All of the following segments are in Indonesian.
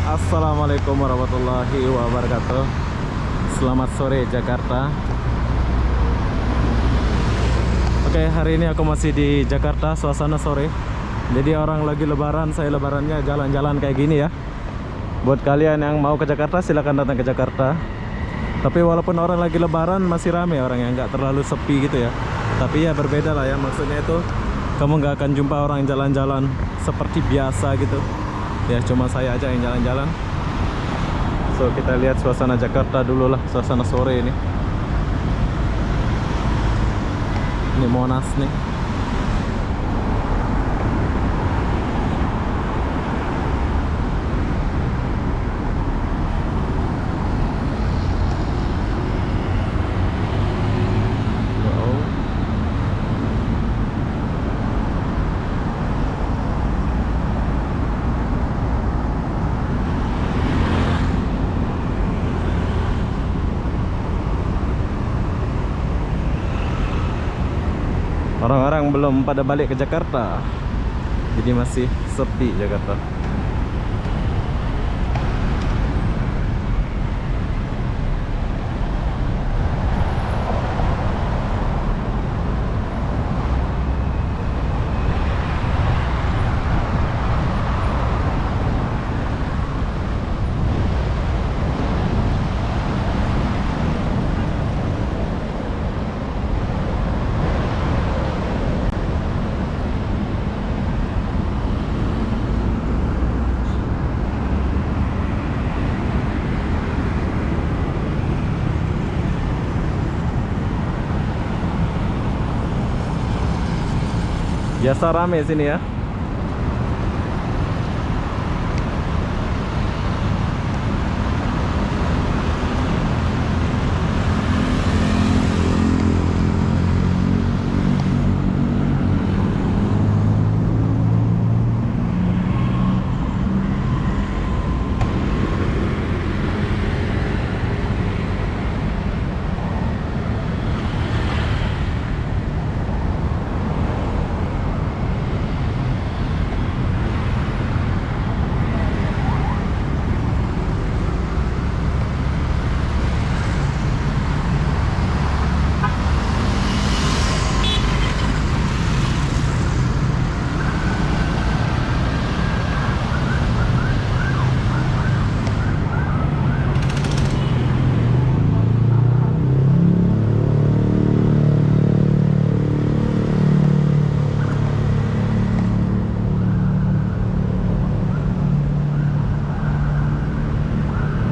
Assalamualaikum warahmatullahi wabarakatuh. Selamat sore Jakarta. Oke, hari ini aku masih di Jakarta, suasana sore. Jadi orang lagi lebaran, saya lebarannya jalan-jalan kayak gini ya. Buat kalian yang mau ke Jakarta, silahkan datang ke Jakarta. Tapi walaupun orang lagi lebaran, masih rame orang yang nggak terlalu sepi gitu ya. Tapi ya berbeda lah ya, maksudnya itu kamu nggak akan jumpa orang jalan-jalan seperti biasa gitu. Ya cuma saya aja yang jalan-jalan. So kita lihat suasana Jakarta dulu lah, suasana sore ini. Ini Monas nih. Wow. Orang-orang belum pada balik ke Jakarta, jadi masih sepi Jakarta. Biasa rame sini ya.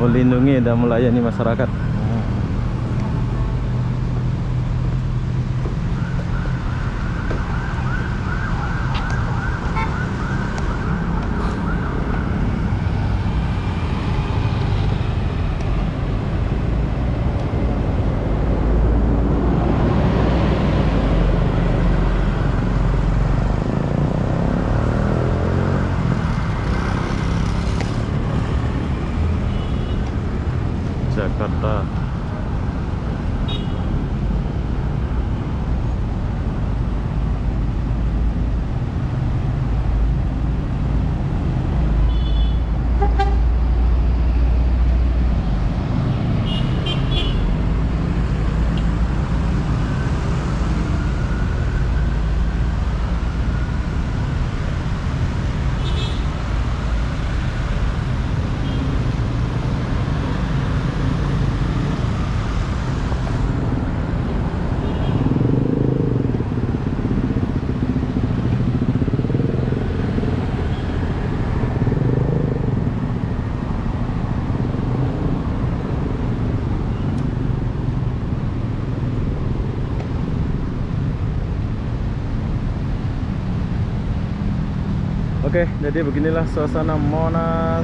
Melindungi dan melayani masyarakat. Jakarta. Oke, jadi beginilah suasana Monas.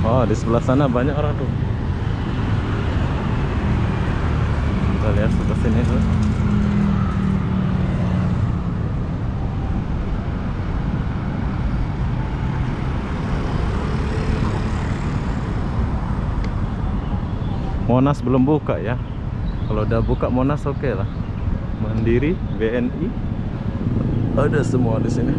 Oh, di sebelah sana banyak orang tuh. Kita lihat sebelah sini tuh. Monas belum buka ya. Kalau udah buka Monas oke lah. Mandiri, BNI, ada semua di sini.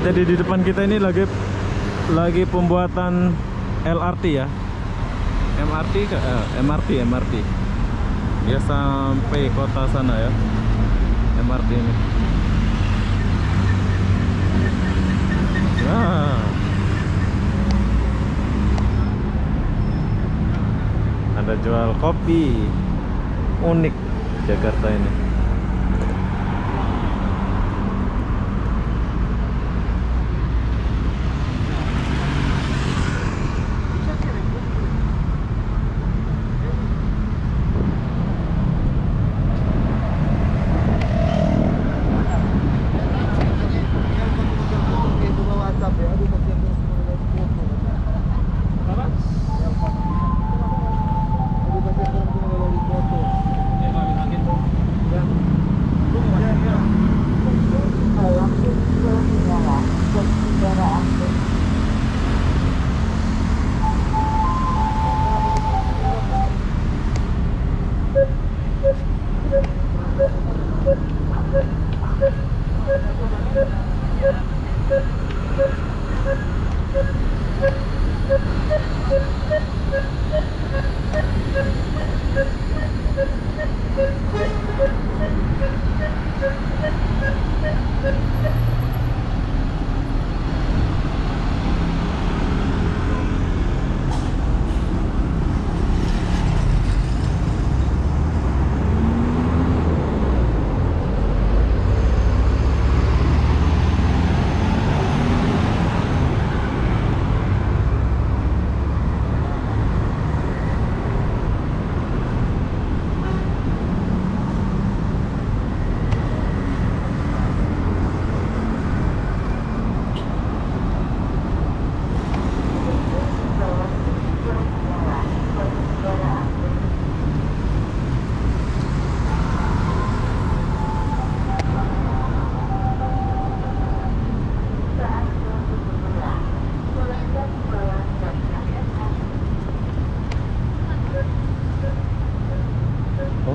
Jadi di depan kita ini lagi pembuatan LRT ya. MRT. Dia sampai kota sana ya. MRT ini. Nah. Ada jual kopi. Unik Jakarta ini.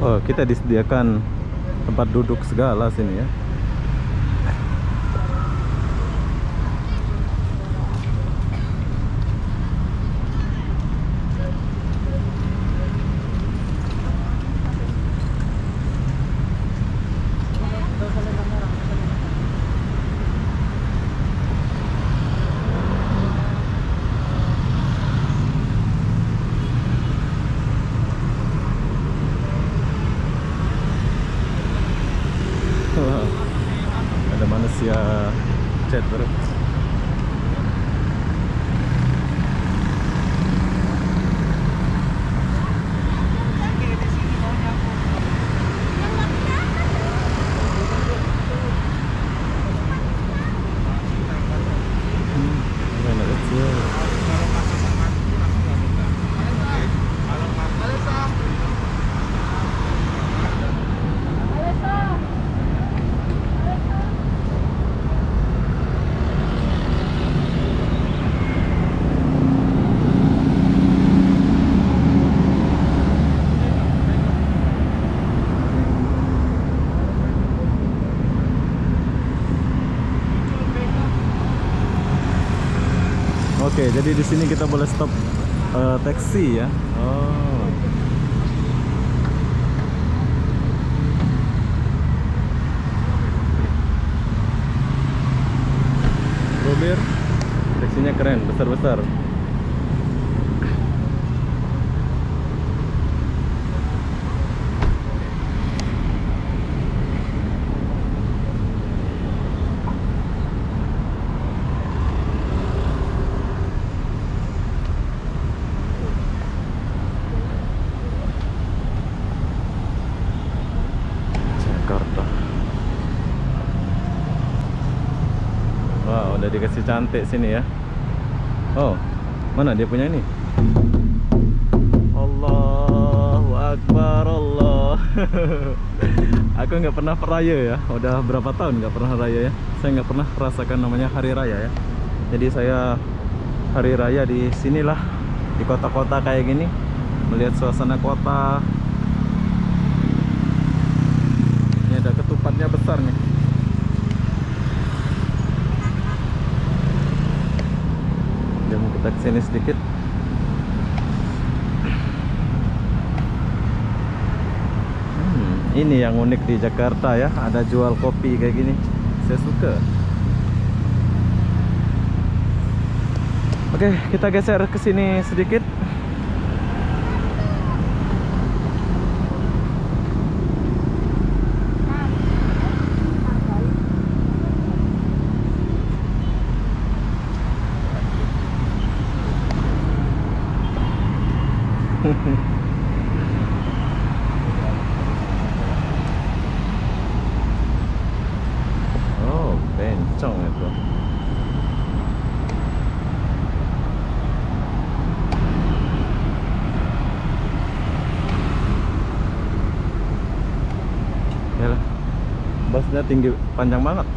Oh, kita disediakan tempat duduk segala sini ya. Ada manusia chat bro. Anak kecil. Oke, jadi di sini kita boleh stop taksi ya. Oh. Robir, taksinya keren, besar-besar. Jakarta. Wah, udah dikasih cantik sini ya. Oh, mana dia punya ini? Allahu Akbar, Allah. Aku nggak pernah raya ya. Udah berapa tahun nggak pernah raya ya. Saya nggak pernah rasakan namanya hari raya ya. Jadi saya hari raya di sinilah, di kota-kota kayak gini, melihat suasana kota. Ini ada ketupatnya besar nih. Dia mau kita kesini sedikit. Ini yang unik di Jakarta ya, ada jual kopi kayak gini. Saya suka. Oke, kita geser ke sini sedikit. Oh, bencong itu. Yalah, busnya tinggi, panjang banget.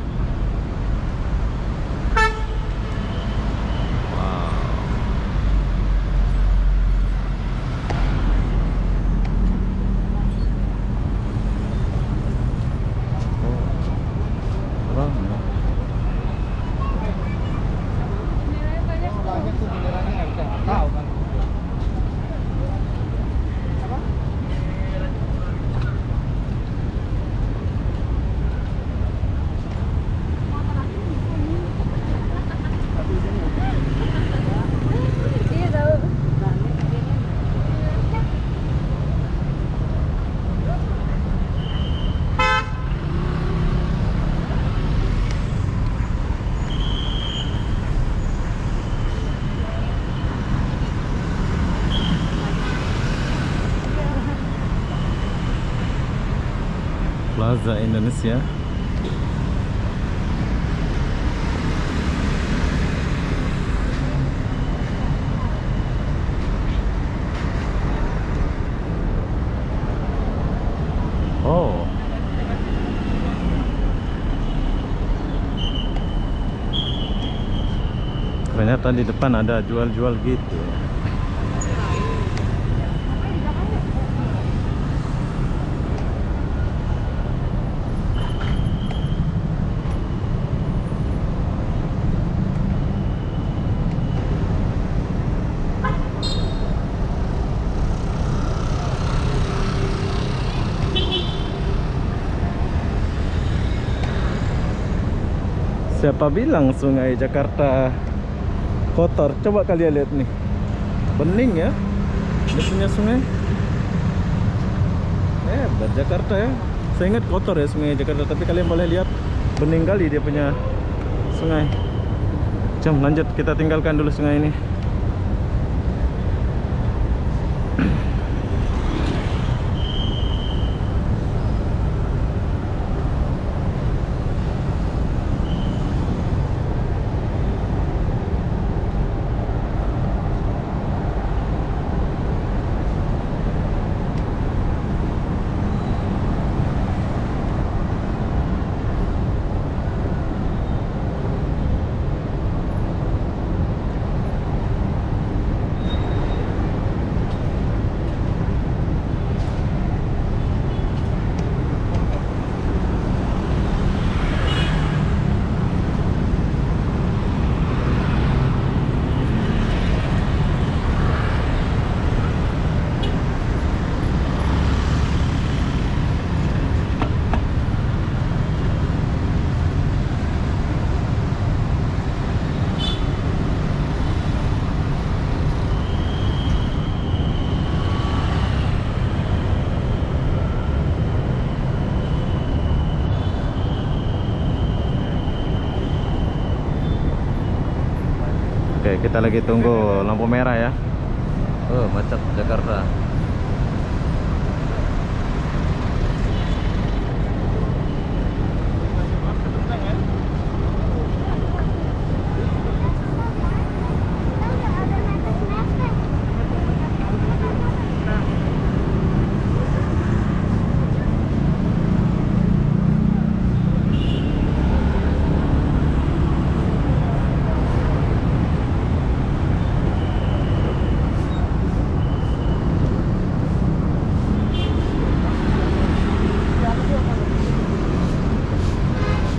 Plaza Indonesia. Oh, ternyata di depan ada jual-jual gitu. Siapa bilang sungai Jakarta kotor? Coba kalian lihat nih, bening ya. Dia punya sungai. Hebat Jakarta ya. Saya ingat kotor ya sungai Jakarta, tapi kalian boleh lihat bening kali dia punya sungai. Jom lanjut, kita tinggalkan dulu sungai ini. Oke, kita lagi tunggu lampu merah ya. Oh, macet Jakarta.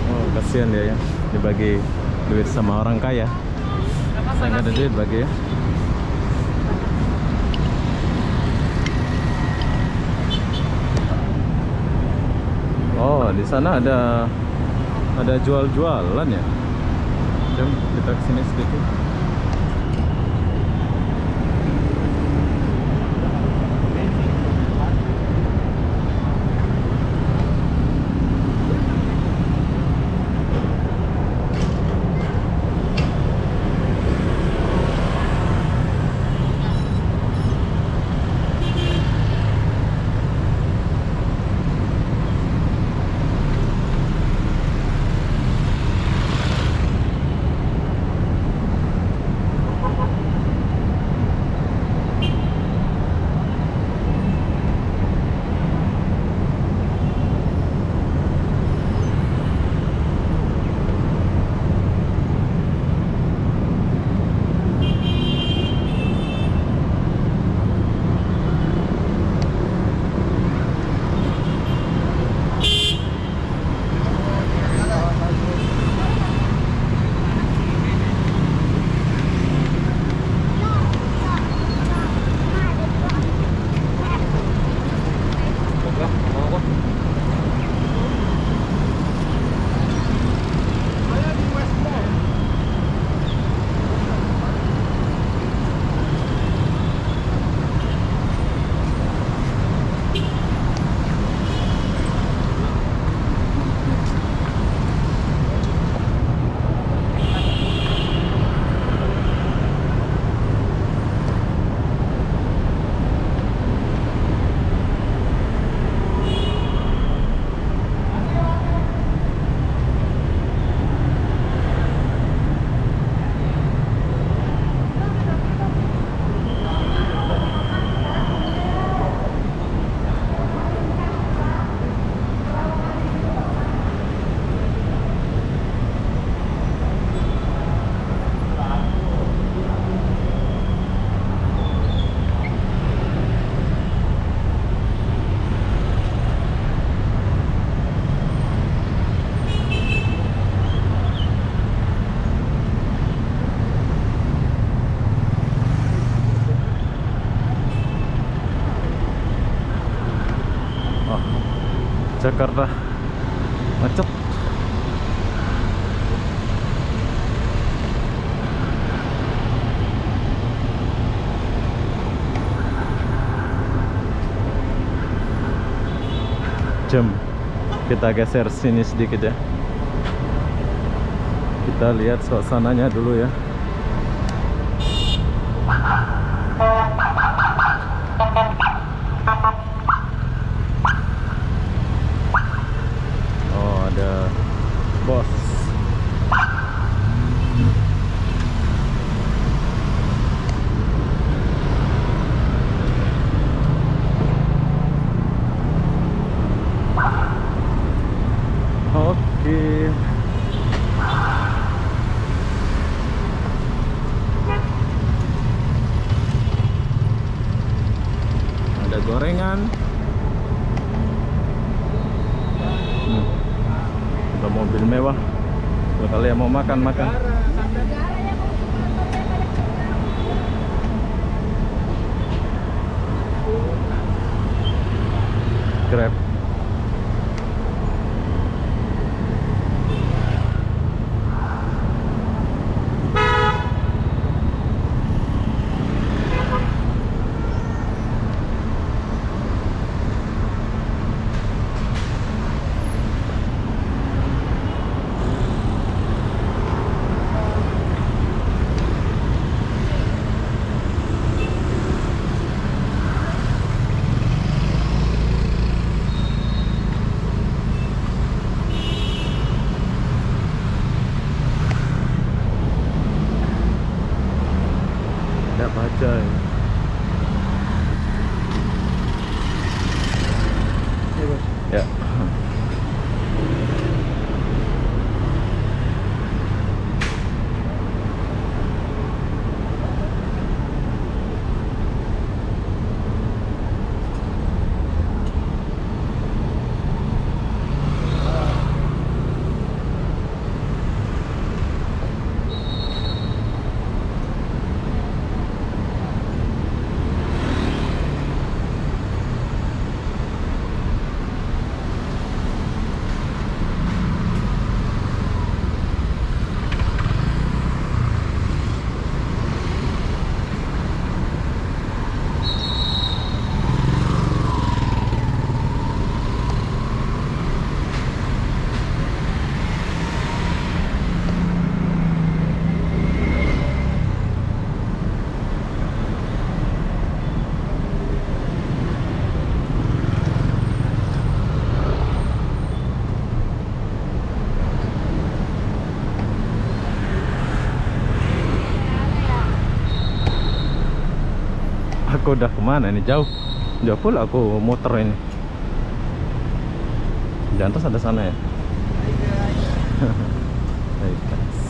Oh, kasihan dia ya, dibagi duit sama orang kaya. Saya nggak ada duit bagi ya. Oh, di sana ada jual-jualan ya. Jom kita kesini sedikit. Jakarta macet. Jom kita geser sini sedikit ya. Kita lihat suasananya dulu ya. Bos. Oke. Ada gorengan. Ada mobil mewah. Kalau kalian mau makan. Grab. Aku udah kemana ini? Jauh. Jauh pula aku muter ini. Jantas ada sana ya. Baik, guys.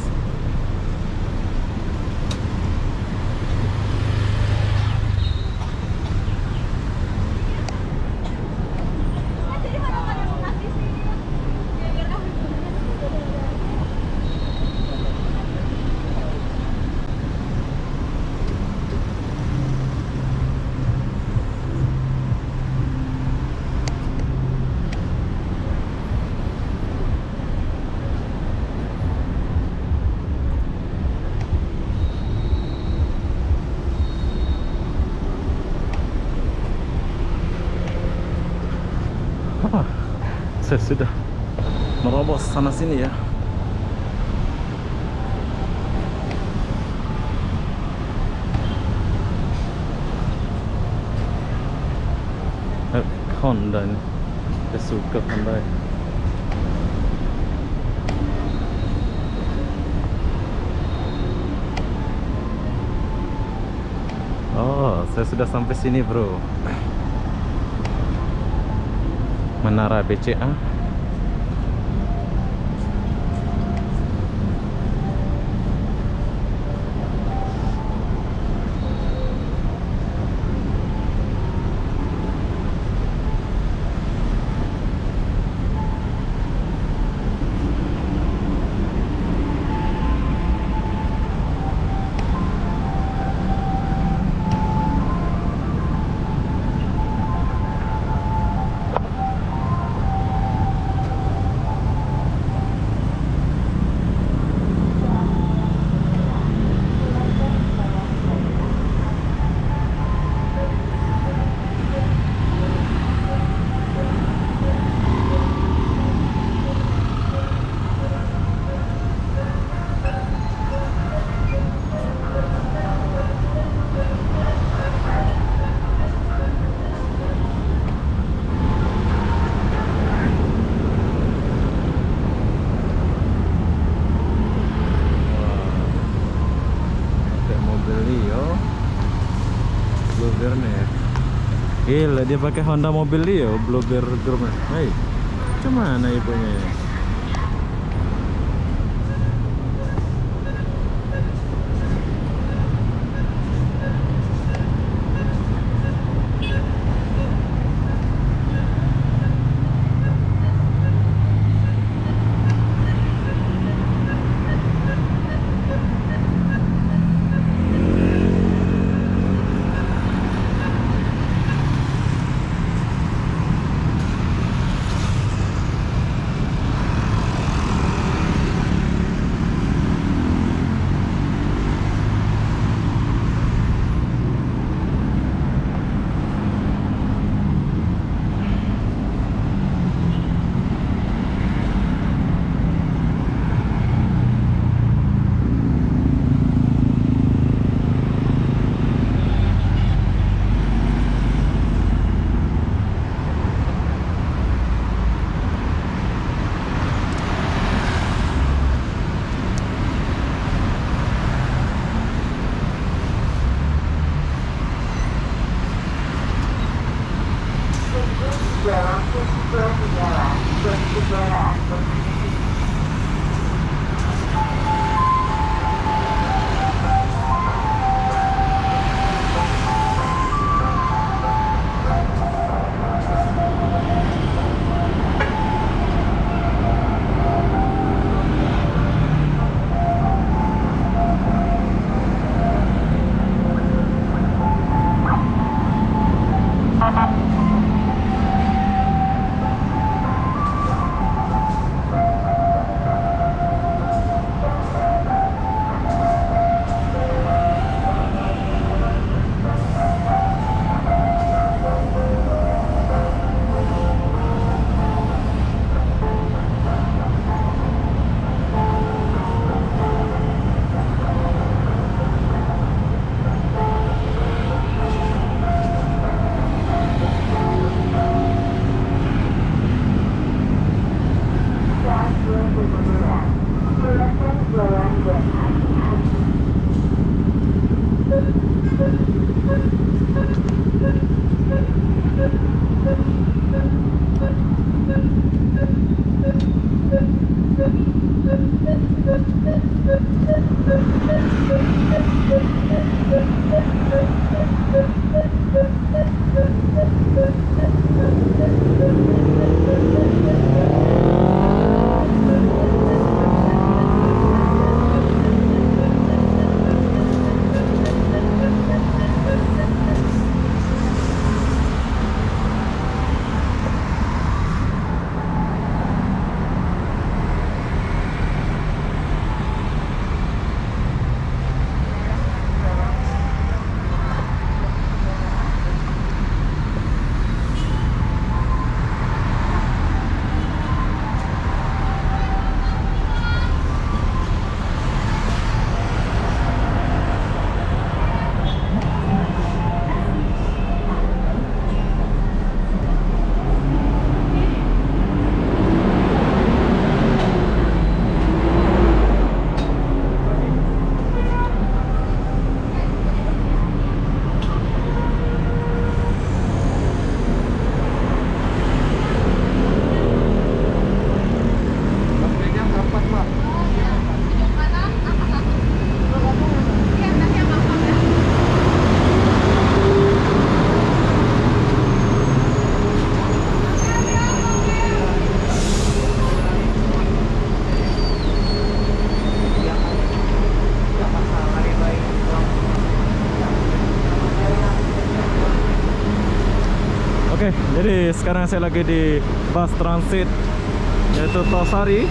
Saya sudah merobos sana sini ya. Honda ini, saya suka Honda. Oh, saya sudah sampai sini, bro. Menara BCA. Gila, dia pakai Honda mobil dia, blogger grupnya. Hei, cuman ibunya ya? Oke, jadi sekarang saya lagi di bus transit yaitu Tosari.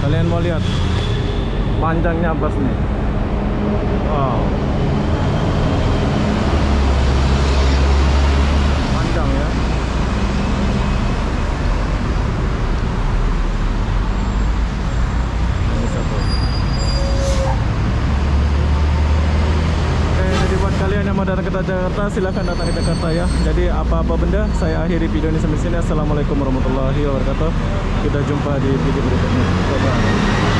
Kalian mau lihat panjangnya bus nih. Wow, panjang ya. Ini satu. Oke, jadi buat kalian yang mau datang ke Jakarta, silahkan datang ke Jakarta ya. Jadi apa-apa benda, saya akhiri video ini sampai sini. Assalamualaikum warahmatullahi wabarakatuh. Kita jumpa di video berikutnya. Bye-bye.